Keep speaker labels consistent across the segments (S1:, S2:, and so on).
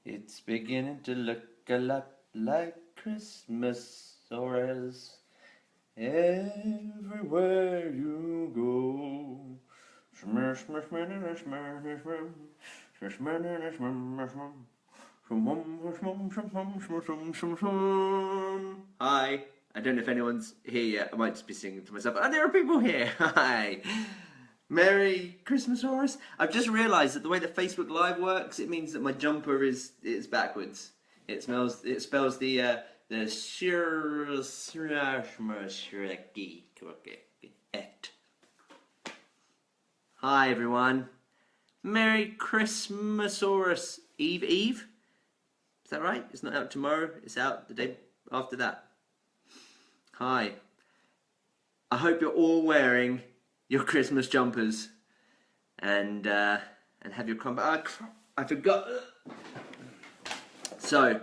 S1: It's beginning to look a lot like Christmasaurus everywhere you go. Hi. I don't know if anyone's here yet. I might just be singing to myself. Oh, there are people here. Hi. Merry Christmasaurus. I've just realised that the way that Facebook Live works, it means that my jumper is backwards. It spells the Hi everyone. Merry Christmasaurus Eve. Is that right? It's not out tomorrow. It's out the day after that. Hi. I hope you're all wearing your Christmas jumpers and have your crumpet. I forgot. So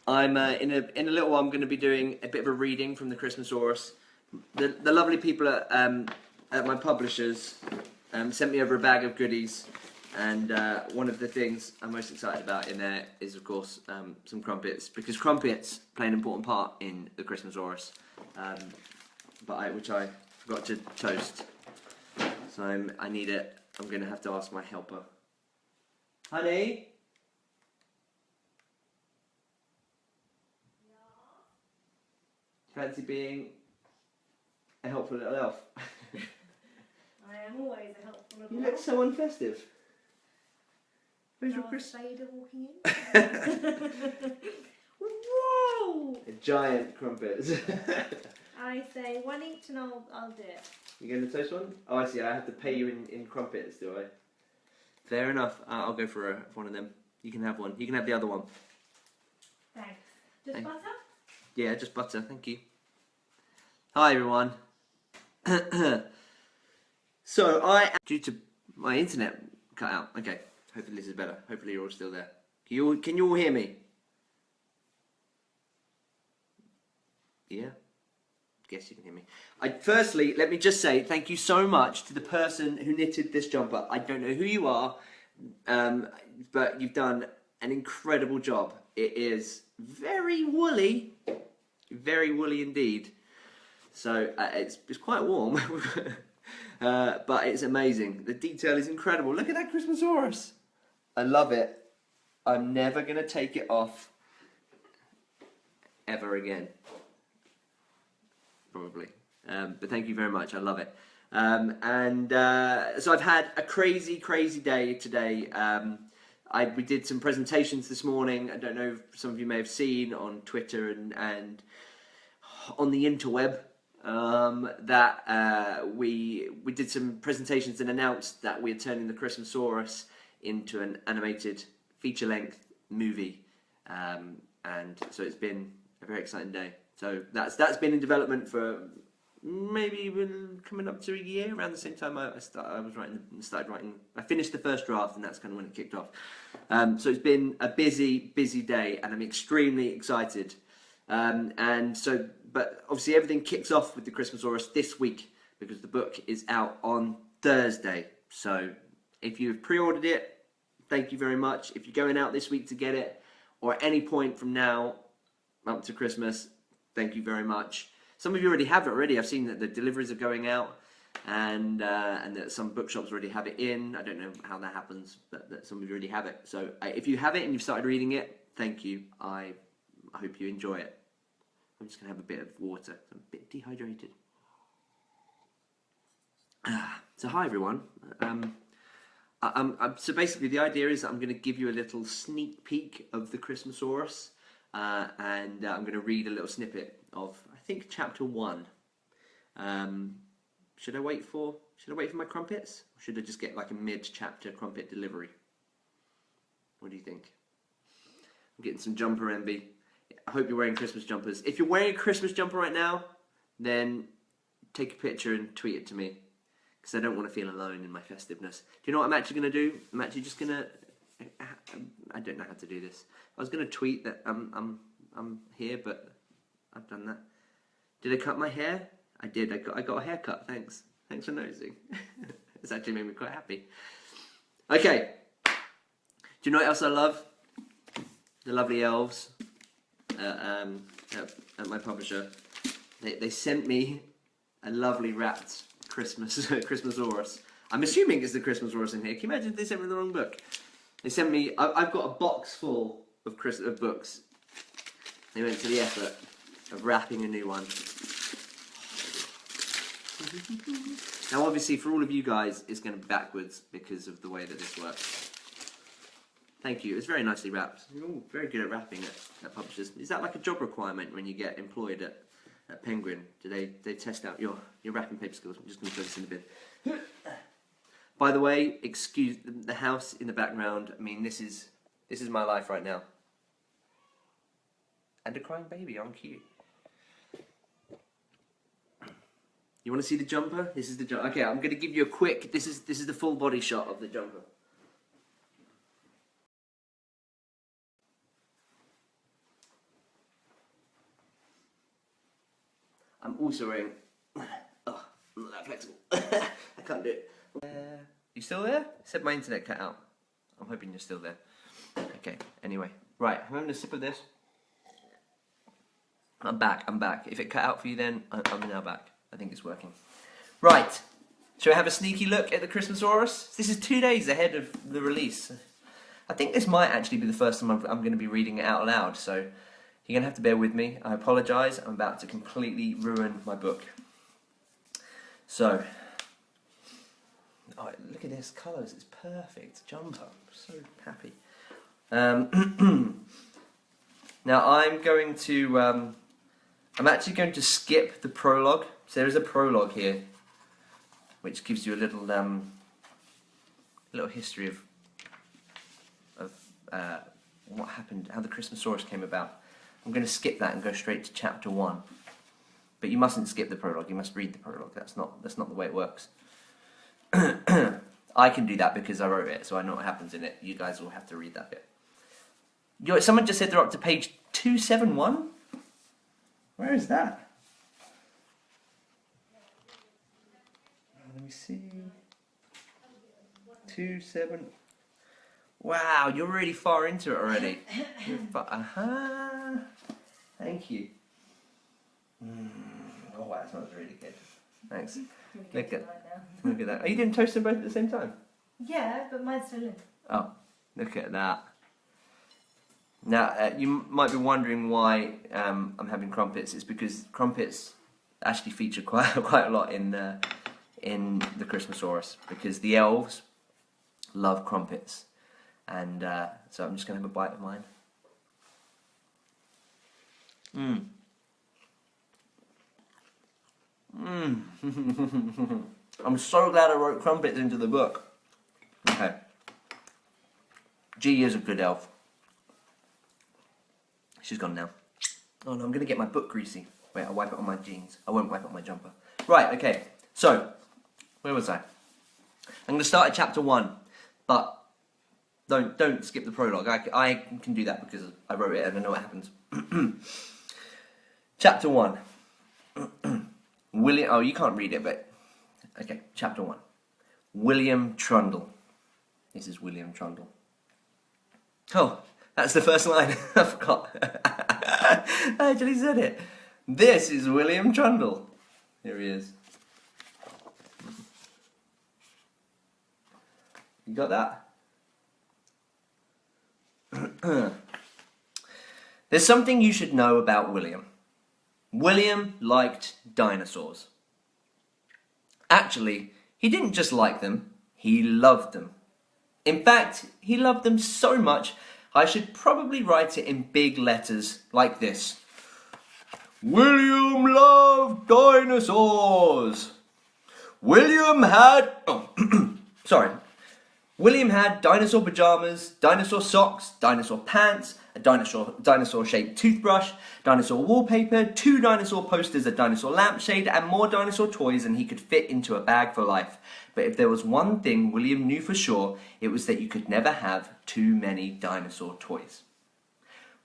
S1: I'm in a little while. I'm going to be doing a bit of a reading from the Christmasaurus. The lovely people at my publishers sent me over a bag of goodies, and one of the things I'm most excited about in there is, of course, some crumpets, because crumpets play an important part in the Christmasaurus, which I forgot to toast. So I need it. I'm going to have to ask my helper. Honey? Fancy being a helpful little elf?
S2: I am always a helpful little
S1: You
S2: elf.
S1: look so unfestive. Where's your
S2: Christmas Vader walking in? Whoa!
S1: A giant crumpet.
S2: I say one each and I'll do it.
S1: You going to toast one? Oh, I see. I have to pay you in crumpets, do I? Fair enough. I'll go for one of them. You can have one. You can have the other one.
S2: Thanks. Just butter?
S1: Yeah, just butter. Thank you. Hi, everyone. So due to my internet cut out. Okay. Hopefully this is better. Hopefully you're all still there. Can you all hear me? Yeah. Guess you can hear me. Firstly, let me just say thank you so much to the person who knitted this jumper. I don't know who you are, but you've done an incredible job. It is very woolly indeed. So it's quite warm, but it's amazing. The detail is incredible. Look at that Christmasaurus. I love it. I'm never going to take it off ever again. Probably. But thank you very much. I love it. So I've had a crazy day today. We did some presentations this morning. I don't know if some of you may have seen on Twitter and on the interweb that we did some presentations and announced that we're turning the Christmasaurus into an animated feature-length movie. And so it's been a very exciting day. So that's been in development for maybe coming up to a year. Around the same time I started writing. I finished the first draft, and that's kind of when it kicked off. So it's been a busy day, and I'm extremely excited. But obviously everything kicks off with the Christmasaurus this week because the book is out on Thursday. So if you've pre-ordered it, thank you very much. If you're going out this week to get it, or at any point from now up to Christmas, thank you very much. Some of you already have it already. I've seen that the deliveries are going out, and that some bookshops already have it in. I don't know how that happens, but that some of you already have it. So if you have it and you've started reading it, thank you. I hope you enjoy it. I'm just going to have a bit of water. I'm a bit dehydrated. So hi everyone. So basically the idea is that I'm going to give you a little sneak peek of the Christmasaurus, and I'm going to read a little snippet of, I think, chapter 1. Should I wait for my crumpets, or should I just get like a mid-chapter crumpet delivery? What do you think? I'm getting some jumper envy. I hope you're wearing Christmas jumpers. If you're wearing a Christmas jumper right now, then take a picture and tweet it to me, because I don't want to feel alone in my festiveness. Do you know what I'm actually going to do? I'm actually just going to... I don't know how to do this. I was going to tweet that I'm here, but I've done that. Did I cut my hair? I did. I got a haircut. Thanks for noticing. It's actually made me quite happy. Okay. Do you know what else I love? the lovely elves at my publisher, they sent me a lovely wrapped Christmasaurus. I'm assuming it's the Christmasaurus in here. Can you imagine if they sent me the wrong book? They sent me. I've got a box full of books. They went to the effort of wrapping a new one. Now, obviously, for all of you guys, it's going to be backwards because of the way that this works. Thank you. It's very nicely wrapped. You're all very good at wrapping at publishers. Is that like a job requirement when you get employed at Penguin? Do they test out your wrapping paper skills? I'm just going to put this in the bin. By the way, excuse the house in the background. I mean, this is my life right now. And a crying baby on cue. You want to see the jumper? This is the jumper. Okay, I'm going to give you a quick. This is the full body shot of the jumper. I'm also wearing. Oh, I'm not that flexible. I can't do it. You still there? Said my internet cut out. I'm hoping you're still there. Okay. Anyway, right. I'm having a sip of this. I'm back. If it cut out for you, then I'm now back. I think it's working. Right. Shall we have a sneaky look at the Christmasaurus? This is 2 days ahead of the release. I think this might actually be the first time I'm going to be reading it out loud, so you're going to have to bear with me. I apologise. I'm about to completely ruin my book. So, oh, look at this colours. It's perfect. Jumper. I'm so happy. Now I'm going to. I'm actually going to skip the prologue. So there is a prologue here, which gives you a little history of what happened, how the Christmasaurus came about. I'm going to skip that and go straight to chapter 1. But you mustn't skip the prologue. You must read the prologue. That's not the way it works. I can do that because I wrote it, so I know what happens in it. You guys will have to read that bit. Someone just said they're up to page 271. Where is that? Let me see. 27. Wow, you're really far into it already. Thank you. Oh wow, that smells really good. Thanks. Look at that. Are you doing toast and both at the same time?
S2: Yeah, but mine's still in.
S1: Oh, look at that. Now, you might be wondering why I'm having crumpets. It's because crumpets actually feature quite a lot in the Christmasaurus, because the elves love crumpets, and so I'm just going to have a bite of mine. I'm so glad I wrote crumpets into the book. Okay. G is a good elf. She's gone now. Oh no, I'm going to get my book greasy. Wait, I'll wipe it on my jeans. I won't wipe it on my jumper. Right, okay. So, where was I? I'm going to start at chapter 1. But don't skip the prologue. I can do that because I wrote it and I know what happens. Chapter 1. William... Oh, you can't read it, but... Okay, chapter 1. William Trundle. This is William Trundle. Oh, that's the first line. I forgot. I actually said it. This is William Trundle. Here he is. You got that? There's something you should know about William. William liked dinosaurs. Actually, he didn't just like them, he loved them. In fact, he loved them so much, I should probably write it in big letters like this. William loved dinosaurs. William had... Oh, sorry. William had dinosaur pajamas, dinosaur socks, dinosaur pants, a dinosaur-shaped toothbrush, dinosaur wallpaper, 2 dinosaur posters, a dinosaur lampshade, and more dinosaur toys than he could fit into a bag for life. But if there was one thing William knew for sure, it was that you could never have too many dinosaur toys.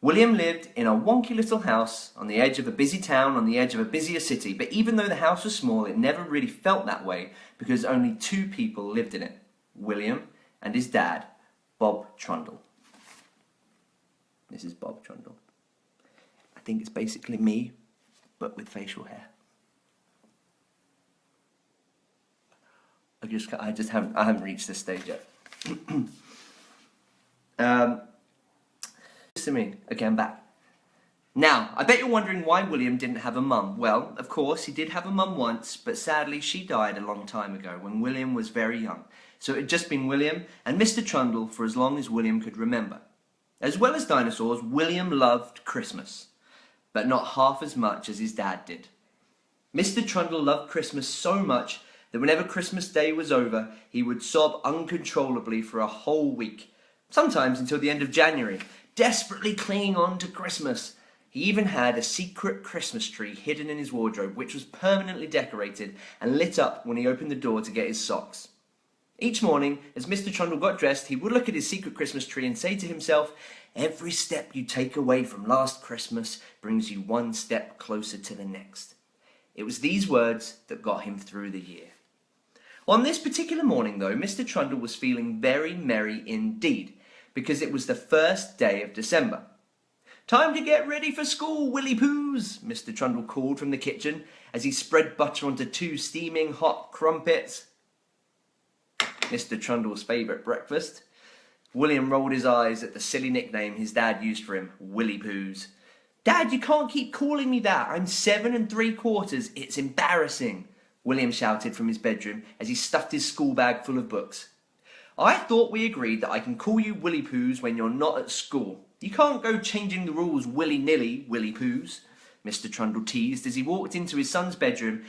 S1: William lived in a wonky little house on the edge of a busy town, on the edge of a busier city, but even though the house was small, it never really felt that way because only 2 people lived in it, William and his dad, Bob Trundle. Mrs. Bob Trundle. I think it's basically me, but with facial hair. I haven't reached this stage yet. Listen to me. Okay, I'm back. Now, I bet you're wondering why William didn't have a mum. Well, of course, he did have a mum once, but sadly she died a long time ago when William was very young. So it had just been William and Mr. Trundle for as long as William could remember. As well as dinosaurs, William loved Christmas, but not half as much as his dad did. Mr. Trundle loved Christmas so much that whenever Christmas Day was over, he would sob uncontrollably for a whole week, sometimes until the end of January, desperately clinging on to Christmas. He even had a secret Christmas tree hidden in his wardrobe, which was permanently decorated and lit up when he opened the door to get his socks. Each morning, as Mr. Trundle got dressed, he would look at his secret Christmas tree and say to himself, "Every step you take away from last Christmas brings you one step closer to the next." It was these words that got him through the year. On this particular morning, though, Mr. Trundle was feeling very merry indeed, because it was the first day of December. "Time to get ready for school, Willy Poos," Mr. Trundle called from the kitchen as he spread butter onto 2 steaming hot crumpets. Mr. Trundle's favourite breakfast. William rolled his eyes at the silly nickname his dad used for him, Willy Poos. "Dad, you can't keep calling me that. I'm 7 3/4. It's embarrassing," William shouted from his bedroom as he stuffed his school bag full of books. "I thought we agreed that I can call you Willy Poos when you're not at school. You can't go changing the rules willy-nilly, Willy Poos," Mr. Trundle teased as he walked into his son's bedroom.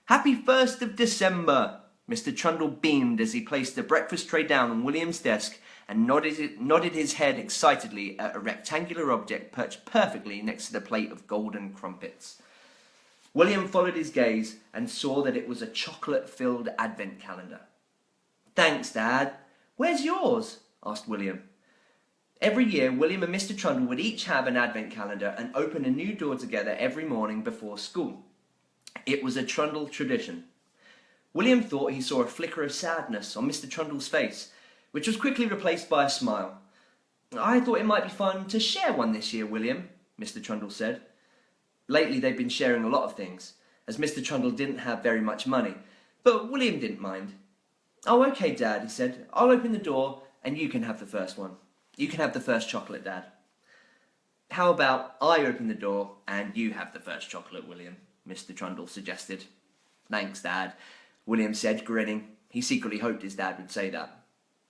S1: "Happy 1st of December," Mr. Trundle beamed as he placed the breakfast tray down on William's desk and nodded his head excitedly at a rectangular object perched perfectly next to the plate of golden crumpets. William followed his gaze and saw that it was a chocolate-filled advent calendar. "Thanks, Dad. Where's yours?" asked William. Every year, William and Mr. Trundle would each have an advent calendar and open a new door together every morning before school. It was a Trundle tradition. William thought he saw a flicker of sadness on Mr. Trundle's face, which was quickly replaced by a smile. "I thought it might be fun to share one this year, William," Mr. Trundle said. Lately they'd been sharing a lot of things, as Mr. Trundle didn't have very much money, but William didn't mind. "Oh, okay, Dad," he said. "I'll open the door and you can have the first one. You can have the first chocolate, Dad." "How about I open the door and you have the first chocolate, William?" Mr. Trundle suggested. "Thanks, Dad," William said, grinning. He secretly hoped his dad would say that.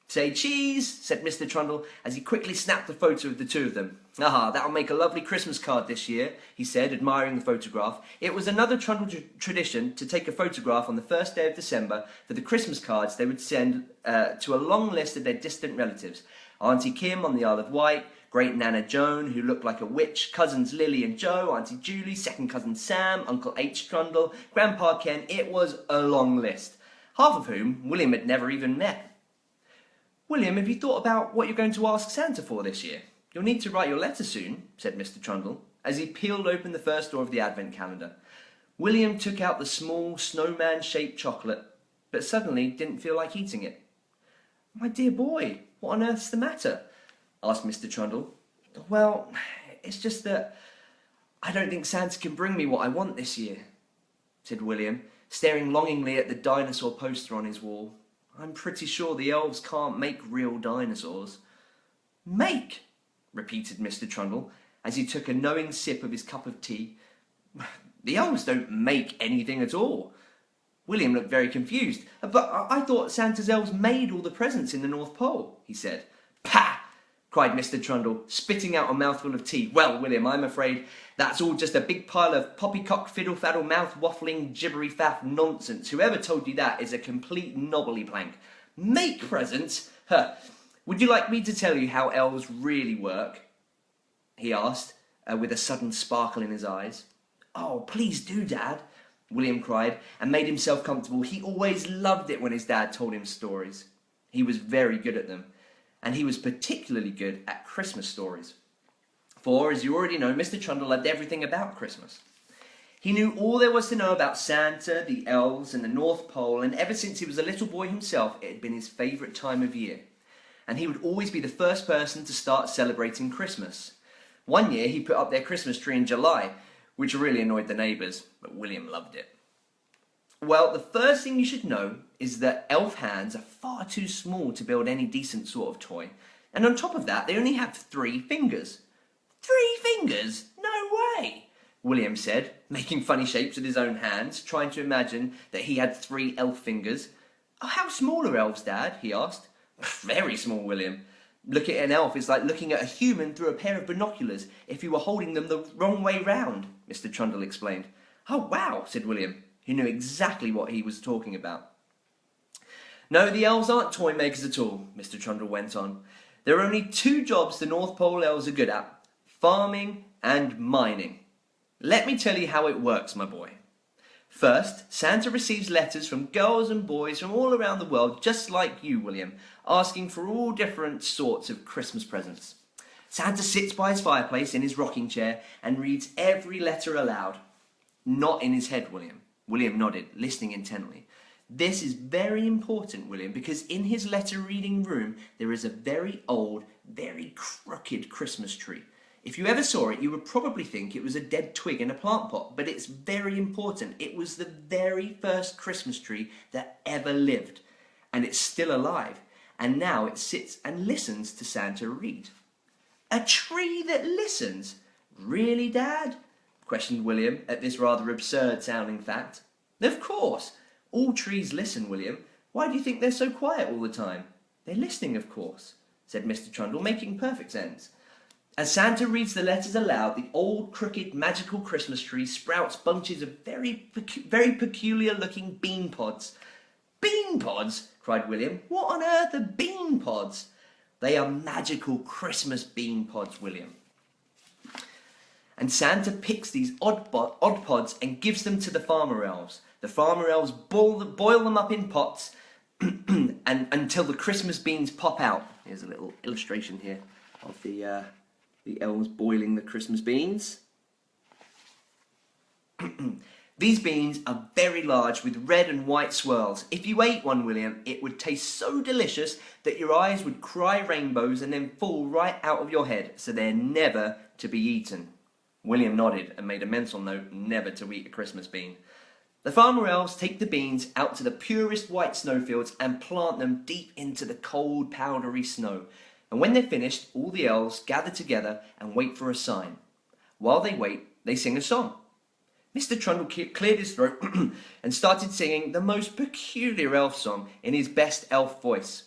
S1: "Say cheese," said Mr. Trundle as he quickly snapped a photo of the two of them. "Ah, that'll make a lovely Christmas card this year," he said, admiring the photograph. It was another Trundle tradition to take a photograph on the first day of December for the Christmas cards they would send to a long list of their distant relatives. Auntie Kim on the Isle of Wight, Great Nana Joan, who looked like a witch, cousins Lily and Joe, Auntie Julie, second cousin Sam, Uncle H. Trundle, Grandpa Ken. It was a long list, half of whom William had never even met. "William, have you thought about what you're going to ask Santa for this year? You'll need to write your letter soon," said Mr. Trundle, as he peeled open the first door of the advent calendar. William took out the small snowman-shaped chocolate, but suddenly didn't feel like eating it. "My dear boy, what on earth's the matter?" asked Mr. Trundle. "Well, it's just that I don't think Santa can bring me what I want this year," said William, staring longingly at the dinosaur poster on his wall. "I'm pretty sure the elves can't make real dinosaurs." "Make?" repeated Mr. Trundle, as he took a knowing sip of his cup of tea. "The elves don't make anything at all." William looked very confused. "But I thought Santa's elves made all the presents in the North Pole," he said. "Pah!" cried Mr. Trundle, spitting out a mouthful of tea. "Well, William, I'm afraid that's all just a big pile of poppycock, fiddle-faddle, mouth-waffling, gibbery-faff nonsense. Whoever told you that is a complete knobbly plank. Make presents? Huh. Would you like me to tell you how elves really work?" he asked, with a sudden sparkle in his eyes. "Oh, please do, Dad," William cried, and made himself comfortable. He always loved it when his dad told him stories. He was very good at them, and he was particularly good at Christmas stories. For, as you already know, Mr. Trundle loved everything about Christmas. He knew all there was to know about Santa, the elves, and the North Pole, and ever since he was a little boy himself, it had been his favourite time of year. And he would always be the first person to start celebrating Christmas. One year he put up their Christmas tree in July, which really annoyed the neighbours, but William loved it. Well, the first thing you should know is that elf hands are far too small to build any decent sort of toy. And on top of that, they only have 3 fingers. 3 fingers? No way! William said, making funny shapes with his own hands, trying to imagine that he had 3 elf fingers. Oh, how small are elves, Dad? He asked. Very small, William. Looking at an elf is like looking at a human through a pair of binoculars if you were holding them the wrong way round, Mr. Trundle explained. Oh, wow, said William, who knew exactly what he was talking about. No, the elves aren't toy makers at all, Mr. Trundle went on. There are only 2 jobs the North Pole elves are good at, farming and mining. Let me tell you how it works, my boy. First, Santa receives letters from girls and boys from all around the world, just like you, William, asking for all different sorts of Christmas presents. Santa sits by his fireplace in his rocking chair and reads every letter aloud. Not in his head, William. William nodded, listening intently. This is very important, William, because in his letter-reading room there is a very old, very crooked Christmas tree. If you ever saw it, you would probably think it was a dead twig in a plant pot, but it's very important. It was the very first Christmas tree that ever lived, and it's still alive, and now it sits and listens to Santa read. A tree that listens? Really, Dad? Questioned William at this rather absurd-sounding fact. Of course. All trees listen, William. Why do you think they're so quiet all the time? They're listening, of course, said Mr. Trundle, making perfect sense. As Santa reads the letters aloud, the old, crooked, magical Christmas tree sprouts bunches of very peculiar-looking bean pods. Bean pods? Cried William. What on earth are bean pods? They are magical Christmas bean pods, William. And Santa picks these odd pods and gives them to the farmer elves. The farmer elves boil them up in pots and until the Christmas beans pop out. Here's a little illustration here of the elves boiling the Christmas beans. These beans are very large with red and white swirls. If you ate one, William, it would taste so delicious that your eyes would cry rainbows and then fall right out of your head, so they're never to be eaten. William nodded and made a mental note never to eat a Christmas bean. The farmer elves take the beans out to the purest white snowfields and plant them deep into the cold, powdery snow. And when they're finished, all the elves gather together and wait for a sign. While they wait, they sing a song. Mr. Trundle cleared his throat and started singing the most peculiar elf song in his best elf voice.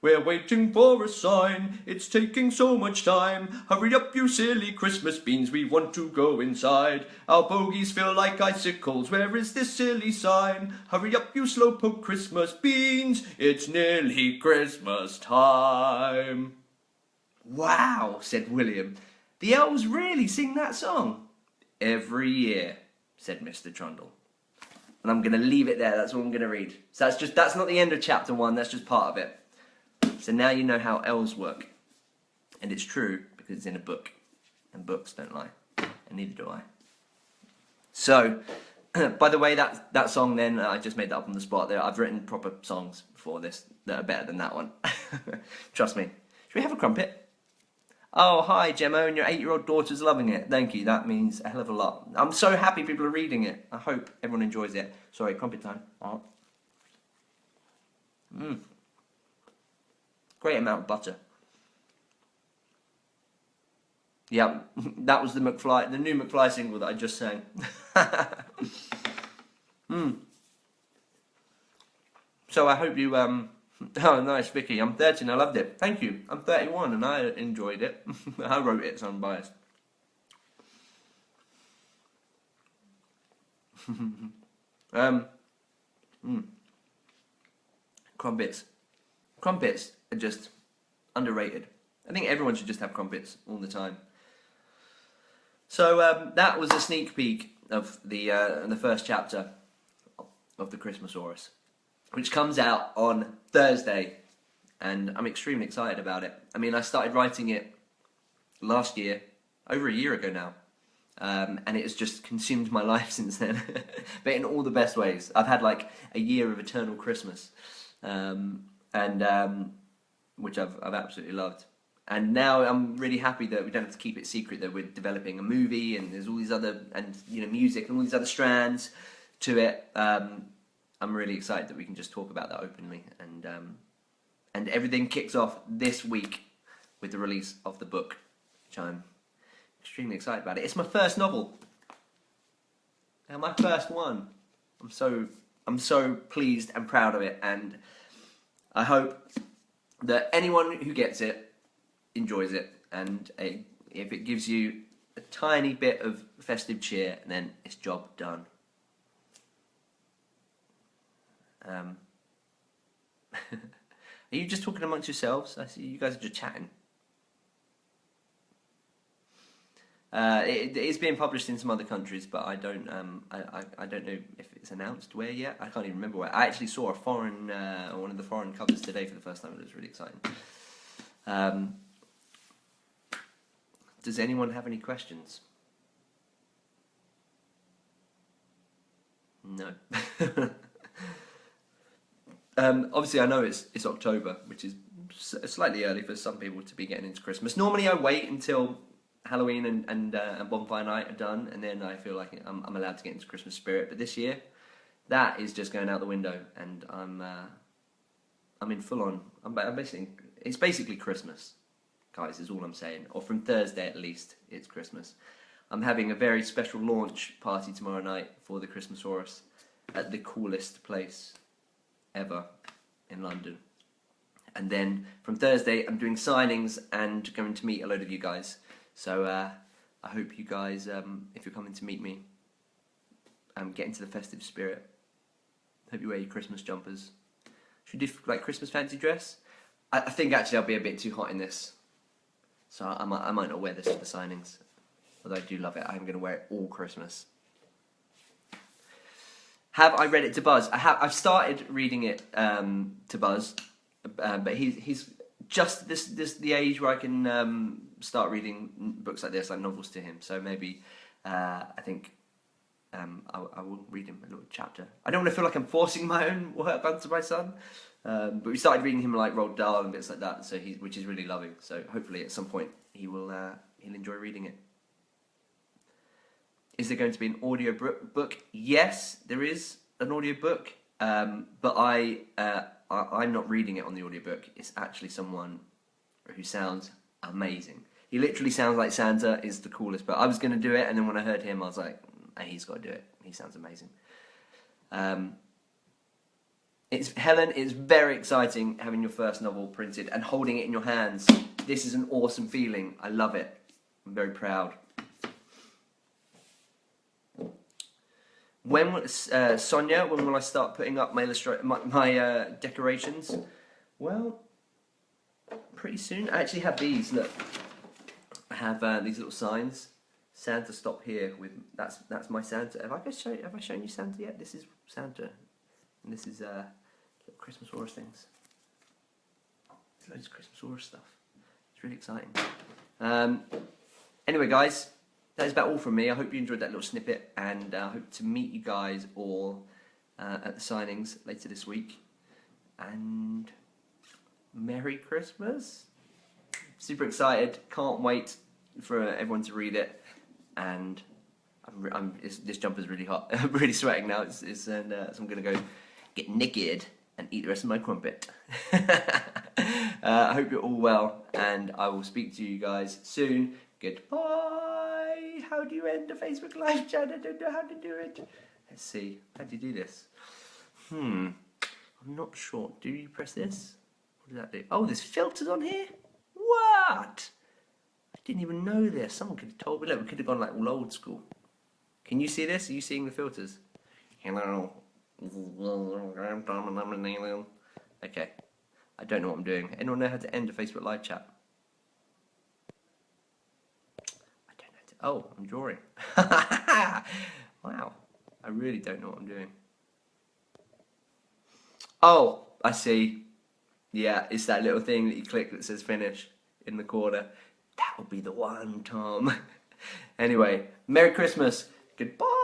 S1: We're waiting for a sign, it's taking so much time. Hurry up, you silly Christmas beans, we want to go inside. Our bogies feel like icicles, where is this silly sign? Hurry up, you slowpoke Christmas beans, it's nearly Christmas time. Wow, said William, the elves really sing that song? Every year, said Mr. Trundle. And I'm going to leave it there, that's all I'm going to read. So that's not the end of chapter 1, that's just part of it. So now you know how elves work. And it's true because it's in a book. And books don't lie. And neither do I. So, by the way, that song then, I just made that up on the spot there. I've written proper songs before this that are better than that one. Trust me. Should we have a crumpet? Oh, hi, Gemma, and your 8-year-old daughter's loving it. Thank you, that means a hell of a lot. I'm so happy people are reading it. I hope everyone enjoys it. Sorry, crumpet time. Oh. Great amount of butter. Yeah, that was the new McFly single that I just sang. So I hope you, oh nice Vicky, I'm 30 and I loved it. Thank you. I'm 31 and I enjoyed it. I wrote it, so I'm biased. Crumpets. Crumpets are just underrated. I think everyone should just have crumpets all the time. So that was a sneak peek of the first chapter of the Christmasaurus, which comes out on Thursday, and I'm extremely excited about it. I mean, I started writing it last year, over a year ago now, and it has just consumed my life since then, but in all the best ways. I've had like a year of eternal Christmas, which I've absolutely loved. And now I'm really happy that we don't have to keep it secret that we're developing a movie and there's all these other, and music and all these other strands to it. I'm really excited that we can just talk about that openly, and everything kicks off this week with the release of the book, which I'm extremely excited about. It's my first novel, and my first one. I'm so pleased and proud of it, and I hope that anyone who gets it enjoys it, and if it gives you a tiny bit of festive cheer, then it's job done. Are you just talking amongst yourselves? I see you guys are just chatting. It's being published in some other countries, but I don't know if it's announced where yet. I can't even remember where. I actually saw one of the foreign covers today for the first time. It was really exciting. Does anyone have any questions? No. Obviously, I know it's October, which is slightly early for some people to be getting into Christmas. Normally, I wait until Halloween and Bonfire Night are done, and then I feel like I'm allowed to get into Christmas spirit. But this year, that is just going out the window, and I'm in full on. It's basically Christmas, guys, is all I'm saying. Or from Thursday at least, it's Christmas. I'm having a very special launch party tomorrow night for the Christmasaurus at the coolest place ever in London. And then from Thursday, I'm doing signings and going to meet a load of you guys. So I hope you guys, if you're coming to meet me, get into the festive spirit. Hope you wear your Christmas jumpers. Should we do like Christmas fancy dress? I think actually I'll be a bit too hot in this, so I might not wear this for the signings. Although I do love it, I'm going to wear it all Christmas. Have I read it to Buzz? I've started reading it to Buzz, but he's just the age where I can start reading books like this, like novels, to him. So maybe I think I will read him a little chapter. I don't want to feel like I'm forcing my own work onto my son, but we started reading him like Roald Dahl and bits like that. So which is really loving. So hopefully at some point he'll enjoy reading it. Is there going to be an audio book? Yes, there is an audio book, but I'm not reading it on the audiobook. It's actually someone who sounds amazing. He literally sounds like Santa, is the coolest. But I was going to do it, and then when I heard him, I was like, hey, he's got to do it. He sounds amazing. Helen, it's very exciting having your first novel printed and holding it in your hands. This is an awesome feeling. I love it. I'm very proud. Sonia, when will I start putting up my decorations? Well, pretty soon. I actually have these. Look, I have these little signs. Santa, stop here. With that's my Santa. Have I shown you Santa yet? This is Santa, and this is little Christmasaurus things. There's loads of Christmasaurus stuff. It's really exciting. Anyway, guys. That is about all from me. I hope you enjoyed that little snippet, and I hope to meet you guys all at the signings later this week. And Merry Christmas! Super excited. Can't wait for everyone to read it. And this jumper's really hot. I'm really sweating now. So I'm going to go get naked and eat the rest of my crumpet. I hope you're all well, and I will speak to you guys soon. Goodbye. How do you end a Facebook Live chat? I don't know how to do it. Let's see. How do you do this? I'm not sure. Do you press this? What does that do? Oh, there's filters on here? What? I didn't even know this. Someone could have told me. Look, we could have gone like all old school. Can you see this? Are you seeing the filters? Hello. Okay. I don't know what I'm doing. Anyone know how to end a Facebook Live chat? Oh, I'm drawing. Wow. I really don't know what I'm doing. Oh, I see. Yeah, it's that little thing that you click that says finish in the corner. That will be the one, Tom. Anyway, Merry Christmas. Goodbye.